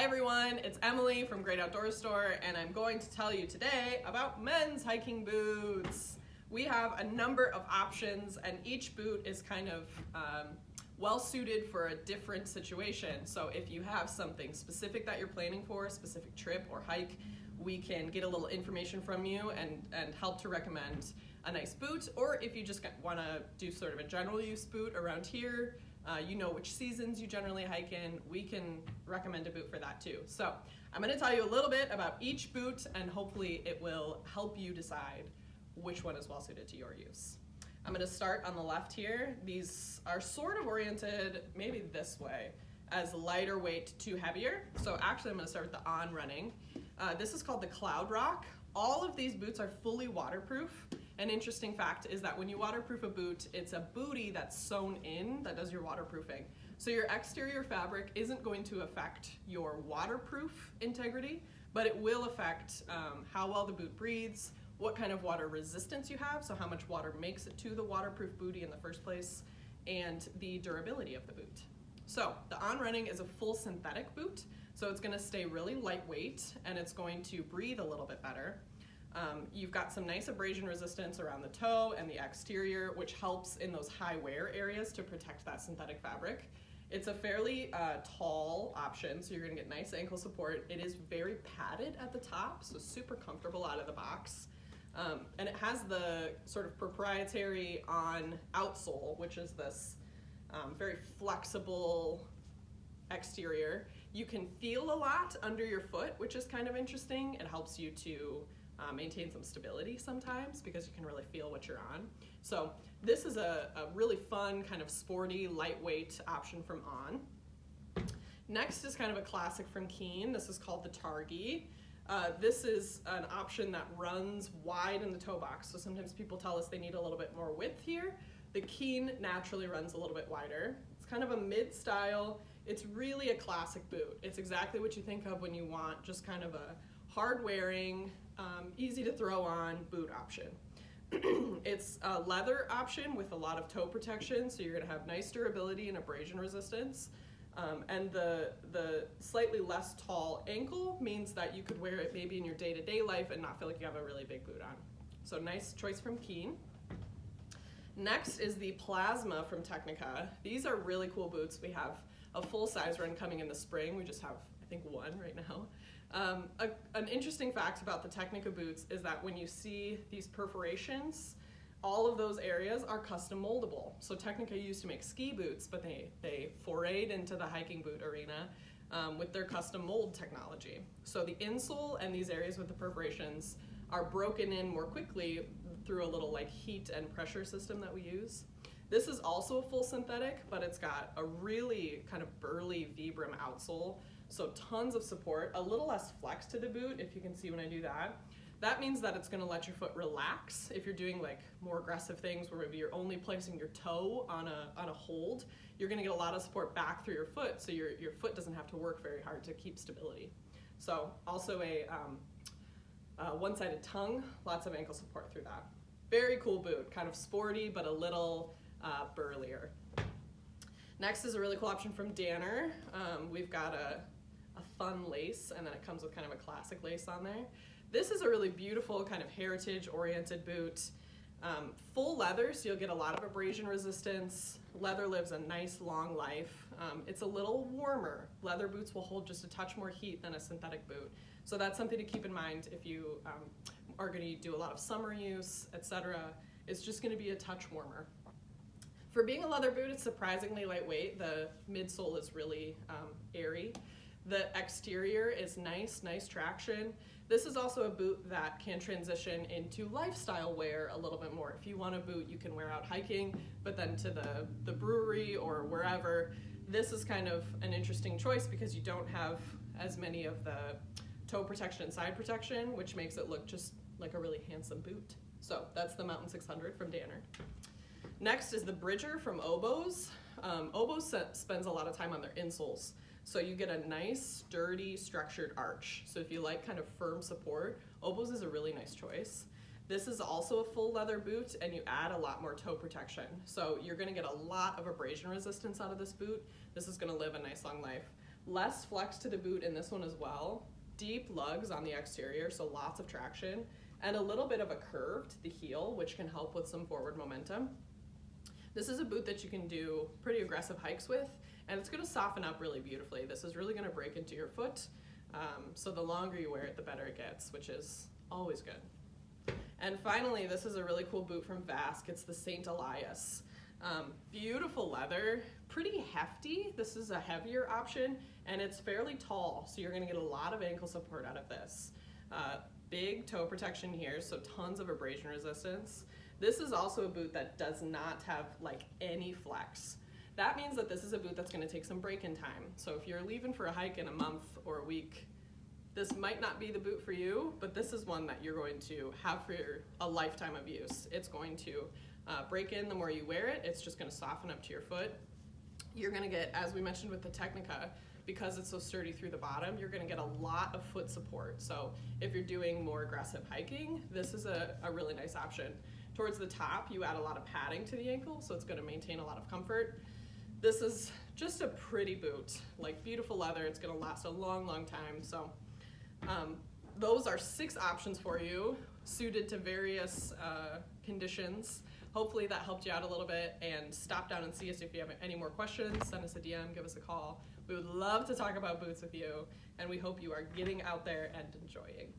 Hi everyone, it's Emily from Great Outdoor Store, and I'm going to tell you today about men's hiking boots. We have a number of options, and each boot is kind of well suited for a different situation. So if you have something specific that you're planning for, a specific trip or hike, we can get a little information from you and help to recommend a nice boot. Or if you just want to do sort of a general use boot around here, you know which seasons you generally hike in, we can recommend a boot for that too. So I'm going to tell you a little bit about each boot, and hopefully it will help you decide which one is well suited to your use. I'm going to start on the left here. These are sort of oriented maybe this way, as lighter weight to heavier. So actually I'm going to start with the on running. This is called the Cloud Rock. All of these boots are fully waterproof. An interesting fact is that when you waterproof a boot, it's a bootie that's sewn in that does your waterproofing. So your exterior fabric isn't going to affect your waterproof integrity, but it will affect how well the boot breathes, what kind of water resistance you have, so how much water makes it to the waterproof bootie in the first place, and the durability of the boot. So the On Running is a full synthetic boot, so it's going to stay really lightweight and it's going to breathe a little bit better. You've got some nice abrasion resistance around the toe and the exterior, which helps in those high wear areas to protect that synthetic fabric. It's a fairly tall option, so you're going to get nice ankle support. It is very padded at the top, so super comfortable out of the box. And it has the sort of proprietary On outsole, which is this very flexible exterior. You can feel a lot under your foot, which is kind of interesting. It helps you to maintain some stability sometimes because you can really feel what you're on. So this is a really fun, kind of sporty, lightweight option from On. Next is kind of a classic from Keen. This is called the Targhee. This is an option that runs wide in the toe box. So sometimes people tell us they need a little bit more width here. The Keen naturally runs a little bit wider. It's kind of a mid-style. It's really a classic boot. It's exactly what you think of when you want just kind of a hard-wearing, easy to throw on boot option. It's a leather option with a lot of toe protection, so you're going to have nice durability and abrasion resistance. And the slightly less tall ankle means that you could wear it maybe in your day-to-day life and not feel like you have a really big boot on. So nice choice from Keen. Next is the Plasma from Technica. These are really cool boots. We have a full size run coming in the spring. We just have, I think, one right now. An interesting fact about the Technica boots is that when you see these perforations, all of those areas are custom moldable. So Technica used to make ski boots, but they forayed into the hiking boot arena with their custom mold technology. So the insole and these areas with the perforations are broken in more quickly through a little like heat and pressure system that we use. This is also a full synthetic, but it's got a really kind of burly Vibram outsole, so tons of support, a little less flex to the boot, if you can see when I do that. That means that it's going to let your foot relax if you're doing like more aggressive things where maybe you're only placing your toe on a hold. You're going to get a lot of support back through your foot, so your foot doesn't have to work very hard to keep stability. So also a one-sided tongue, lots of ankle support through that. Very cool boot, kind of sporty but a little burlier. Next is a really cool option from Danner. We've got a fun lace, and then it comes with kind of a classic lace on there. This is a really beautiful kind of heritage-oriented boot. Full leather, so you'll get a lot of abrasion resistance. Leather lives a nice long life. It's a little warmer. Leather boots will hold just a touch more heat than a synthetic boot. So that's something to keep in mind if you are going to do a lot of summer use, etc. It's just going to be a touch warmer. For being a leather boot, it's surprisingly lightweight. The midsole is really airy. The exterior is nice traction. This is also a boot that can transition into lifestyle wear a little bit more. If you want a boot you can wear out hiking, but then to the brewery or wherever, this is kind of an interesting choice because you don't have as many of the toe protection and side protection, which makes it look just like a really handsome boot. So that's the Mountain 600 from Danner. Next is the Bridger from Oboz. Oboz spends a lot of time on their insoles. So you get a nice, sturdy, structured arch. So if you like kind of firm support, Oboz is a really nice choice. This is also a full leather boot, and you add a lot more toe protection. So you're gonna get a lot of abrasion resistance out of this boot. This is gonna live a nice long life. Less flex to the boot in this one as well. Deep lugs on the exterior, so lots of traction, and a little bit of a curve to the heel, which can help with some forward momentum. This is a boot that you can do pretty aggressive hikes with, and it's gonna soften up really beautifully. This is really gonna break into your foot, so the longer you wear it, the better it gets, which is always good. And finally, this is a really cool boot from Vask. It's the St. Elias. Beautiful leather, pretty hefty. This is a heavier option, and it's fairly tall, so you're gonna get a lot of ankle support out of this. Big toe protection here, so tons of abrasion resistance. This is also a boot that does not have like any flex. That means that this is a boot that's gonna take some break-in time. So if you're leaving for a hike in a month or a week, this might not be the boot for you, but this is one that you're going to have for a lifetime of use. It's going to break in the more you wear it. It's just gonna soften up to your foot. You're gonna get, as we mentioned with the Technica, because it's so sturdy through the bottom, you're gonna get a lot of foot support. So if you're doing more aggressive hiking, this is a really nice option. Towards the top, you add a lot of padding to the ankle, so it's gonna maintain a lot of comfort. This is just a pretty boot, like beautiful leather. It's gonna last a long, long time. So those are 6 options for you, suited to various conditions. Hopefully that helped you out a little bit, and stop down and see us if you have any more questions. Send us a DM, give us a call. We would love to talk about boots with you, and we hope you are getting out there and enjoying.